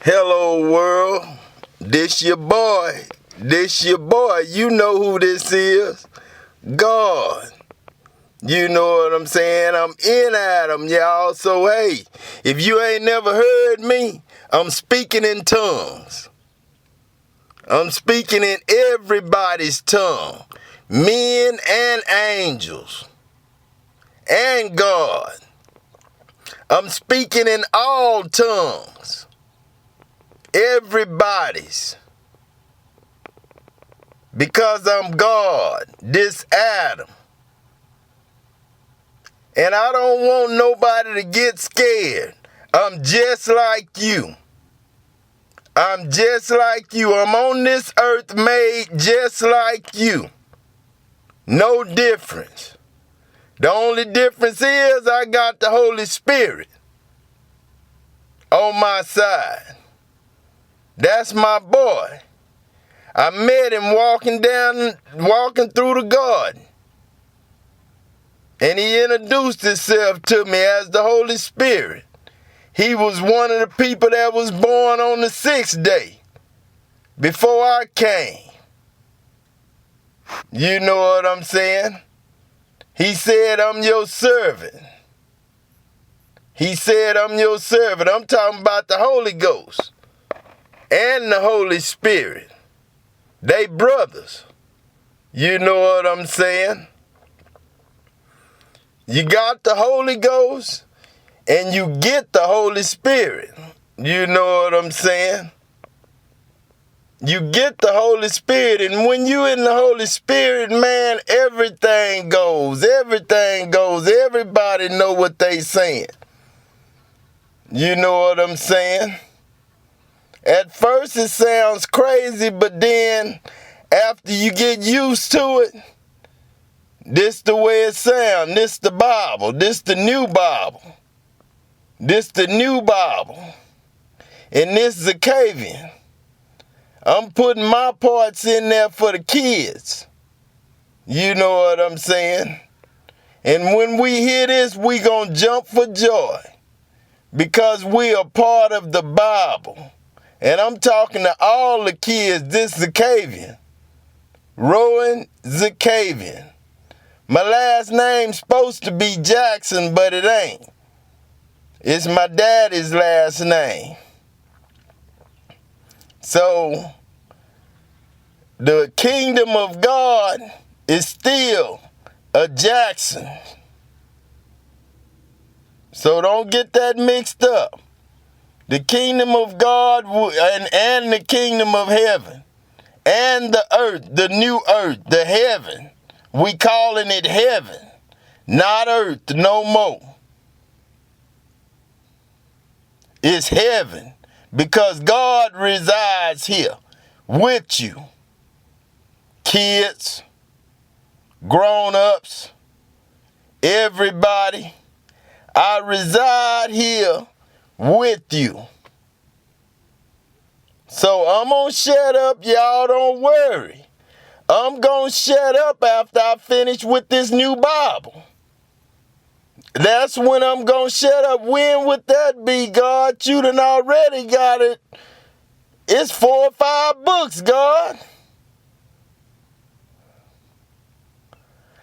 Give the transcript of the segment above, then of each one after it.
Hello world, this your boy. You know who this is. God. You know what I'm saying? I'm in Adam, y'all. So hey, if you ain't never heard me, I'm speaking in tongues. I'm speaking in everybody's tongue. Men and angels. And God. I'm speaking in all tongues. Everybody's. Because I'm God, this Adam. And I don't want nobody to get scared. I'm just like you. I'm just like you. I'm on this earth made just like you. No difference. The only difference is I got the Holy Spirit on my side. That's my boy. I met him walking through the garden. And he introduced himself to me as the Holy Spirit. He was one of the people that was born on the 6th day before I came. You know what I'm saying? He said, I'm your servant. He said, I'm your servant. I'm talking about the Holy Ghost and the Holy Spirit. They brothers. You know what I'm saying? You got the Holy Ghost and you get the Holy Spirit. You know what I'm saying? You get the Holy Spirit, and when you in the Holy Spirit, man, everything goes. Everything goes. Everybody know what they saying. You know what I'm saying? At first it sounds crazy, but then after you get used to it, this the way it sounds. This the Bible. This the new Bible. This the new Bible. And this Zacavian. I'm putting my parts in there for the kids. You know what I'm saying? And when we hear this, we gonna jump for joy. Because we are part of the Bible. And I'm talking to all the kids, this Zacavian. Rowan Zacavian. My last name's supposed to be Jackson, but it ain't. It's my daddy's last name. So, the kingdom of God is still a Jackson. So don't get that mixed up. The kingdom of God and the kingdom of heaven and the earth, the new earth, the heaven. We calling it heaven, not earth no more. It's heaven because God resides here with you. Kids, grown-ups, everybody, I reside here with you. So I'm gonna shut up, y'all, don't worry. I'm gonna shut up after I finish with this new Bible. That's when I'm gonna shut up. When would that be, God? You done already got it. It's 4 or 5 books, God.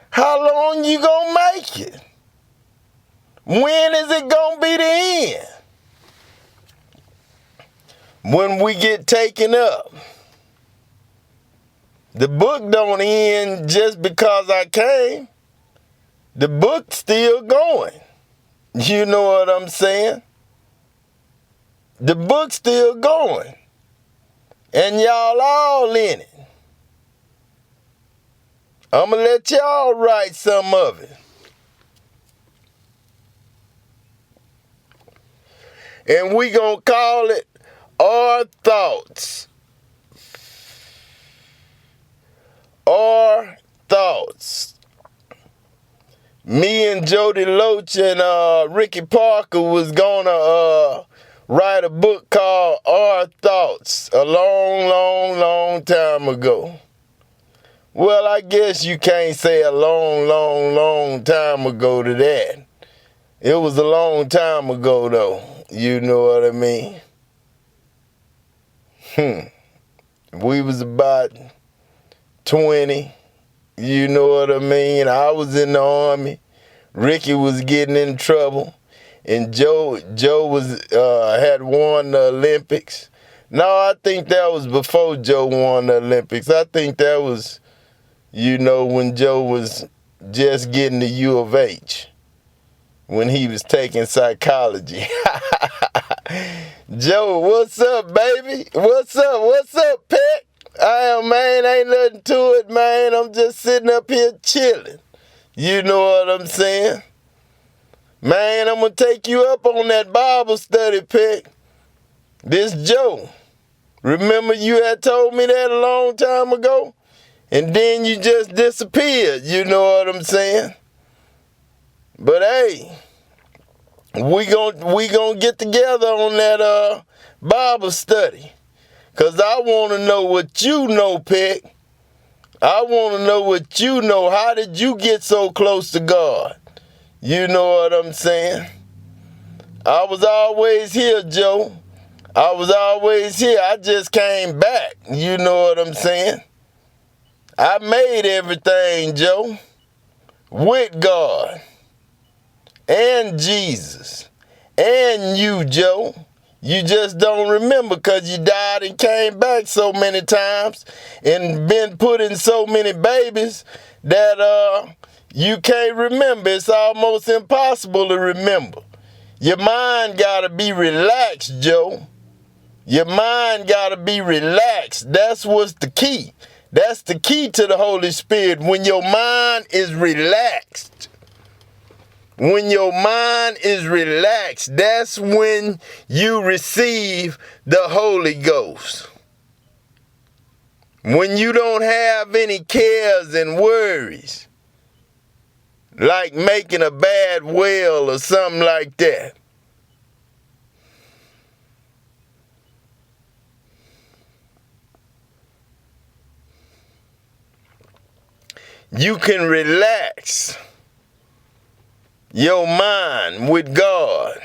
How long you gonna make it? When is it gonna be the end? When we get taken up. The book don't end just because I came. The book's still going. You know what I'm saying? The book's still going. And y'all all in it. I'm going to let y'all write some of it. And we going to call it Our Thoughts. Our Thoughts. Me and Jody Loach and Ricky Parker was gonna write a book called Our Thoughts a long time ago. Well, I guess you can't say a long time ago to that. It was a long time ago though. You know what I mean? We was about 20. You know what I mean? I was in the Army. Ricky was getting in trouble. And Joe was had won the Olympics. No, I think that was before Joe won the Olympics. I think that was, when Joe was just getting the U of H. When he was taking psychology. Joe, what's up, baby? What's up, Pet? Man, ain't nothing to it, man. I'm just sitting up here chilling. You know what I'm saying? Man, I'm going to take you up on that Bible study, Pet. This Joe. Remember you had told me that a long time ago? And then you just disappeared, you know what I'm saying? But hey, we gon' get together on that Bible study. Cause I wanna know what you know, Peck. I wanna know what you know. How did you get so close to God? You know what I'm saying? I was always here, Joe. I was always here. I just came back. You know what I'm saying? I made everything, Joe. With God. And Jesus. And you, Joe. You just don't remember because you died and came back so many times and been put in so many babies that you can't remember. It's almost impossible to remember. Your mind got to be relaxed, Joe. Your mind got to be relaxed. That's what's the key. That's the key to the Holy Spirit. When your mind is relaxed. When your mind is relaxed, that's when you receive the Holy Ghost. When you don't have any cares and worries, like making a bad will or something like that. You can relax your mind with God.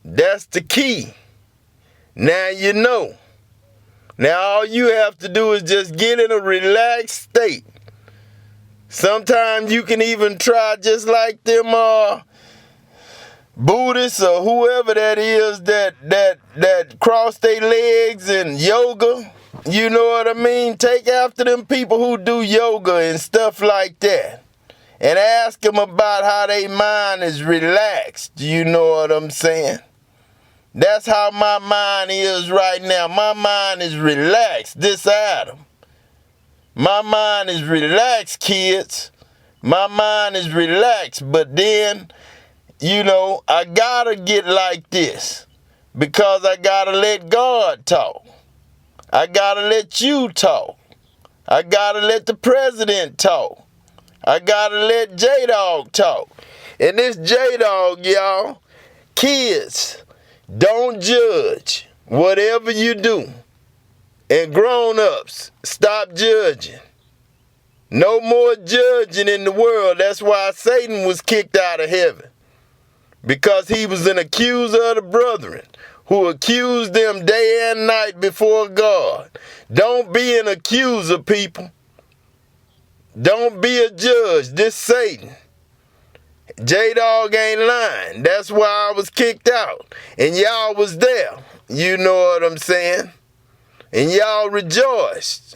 That's the key. Now you know. Now all you have to do is just get in a relaxed state. Sometimes you can even try just like them Buddhists or whoever that is that cross their legs in yoga. You know what I mean? Take after them people who do yoga and stuff like that. And ask them about how their mind is relaxed. You know what I'm saying? That's how my mind is right now. My mind is relaxed. This Adam. My mind is relaxed, kids. My mind is relaxed. But then, I gotta get like this. Because I gotta let God talk. I gotta let you talk. I gotta let the president talk. I gotta let J-Dog talk. And this J-Dog, y'all, kids, don't judge whatever you do. And grown-ups, stop judging. No more judging in the world. That's why Satan was kicked out of heaven. Because he was an accuser of the brethren, who accused them day and night before God. Don't be an accuser, people. Don't be a judge. This Satan. J-Dog ain't lying. That's why I was kicked out. And y'all was there. You know what I'm saying? And y'all rejoiced.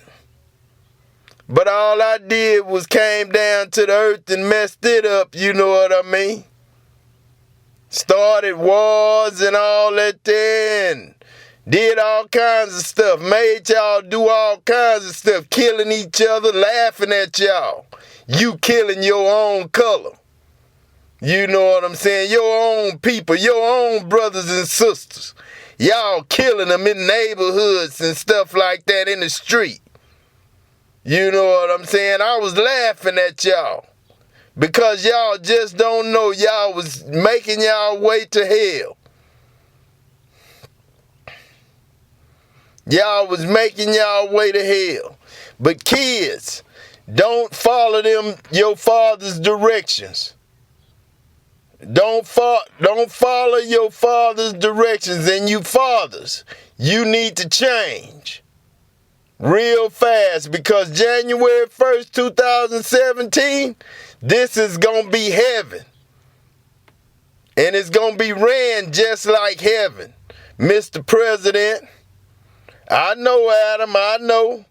But all I did was came down to the earth and messed it up. You know what I mean? Started wars and all that there and did all kinds of stuff. Made y'all do all kinds of stuff. Killing each other, laughing at y'all. You killing your own color. You know what I'm saying? Your own people, your own brothers and sisters. Y'all killing them in neighborhoods and stuff like that in the street. You know what I'm saying? I was laughing at y'all. Because y'all just don't know y'all was making y'all way to hell. Y'all was making y'all way to hell. But kids, don't follow them your father's directions. Don't follow your father's directions. And you fathers, you need to change real fast, because January 1st, 2017, this is going to be heaven. And it's going to be ran just like heaven. Mr. President, I know, Adam, I know.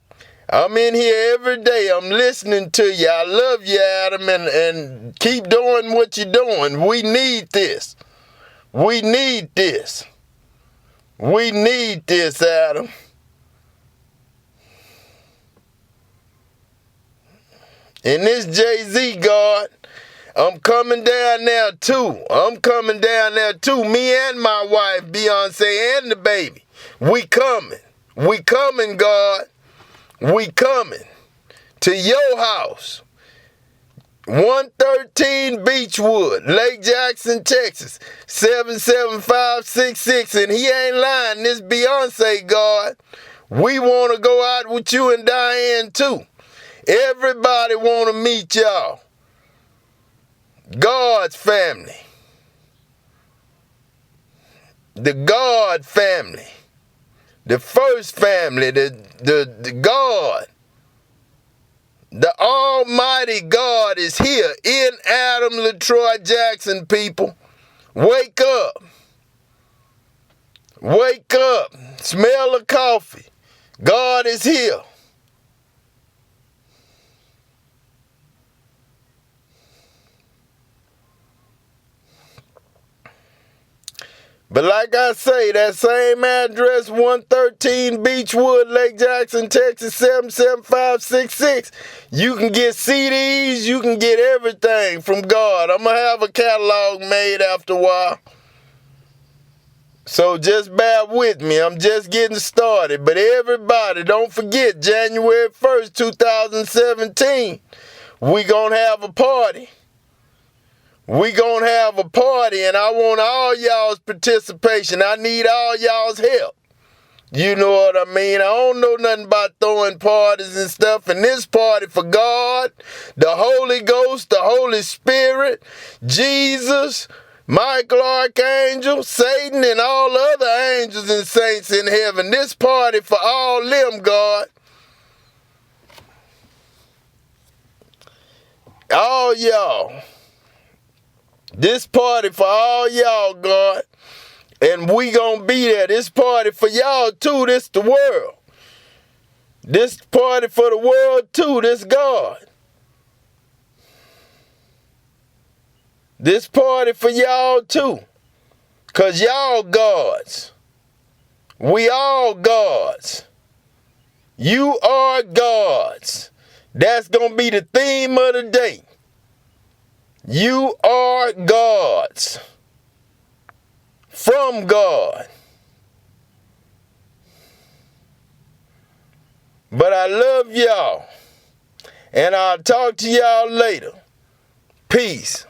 I'm in here every day. I'm listening to you. I love you, Adam, and keep doing what you're doing. We need this. We need this. We need this, Adam. And this Jay-Z, God, I'm coming down there too. I'm coming down there too. Me and my wife, Beyonce, and the baby. We coming. We coming, God. We coming to your house. 113 Beechwood, Lake Jackson, Texas, 77566. And he ain't lying. This Beyonce, God. We want to go out with you and Diane too. Everybody want to meet y'all. God's family. The God family. The first family. The God. The Almighty God is here in Adam LaTroy Jackson, people. Wake up. Wake up. Smell the coffee. God is here. But like I say, that same address, 113 Beechwood, Lake Jackson, Texas, 77566. You can get CDs, you can get everything from God. I'm going to have a catalog made after a while. So just bear with me. I'm just getting started. But everybody, don't forget, January 1st, 2017, we going to have a party. We gonna have a party, and I want all y'all's participation. I need all y'all's help. You know what I mean? I don't know nothing about throwing parties and stuff. And this party for God, the Holy Ghost, the Holy Spirit, Jesus, Michael Archangel, Satan, and all the other angels and saints in heaven. This party for all them, God. All y'all. This party for all y'all, God, and we gonna be there. This party for y'all too. This the world. This party for the world too. This God. This party for y'all too, cause y'all gods. We all gods. You are gods. That's gonna be the theme of the day. You are gods from God. But I love y'all. And I'll talk to y'all later. Peace.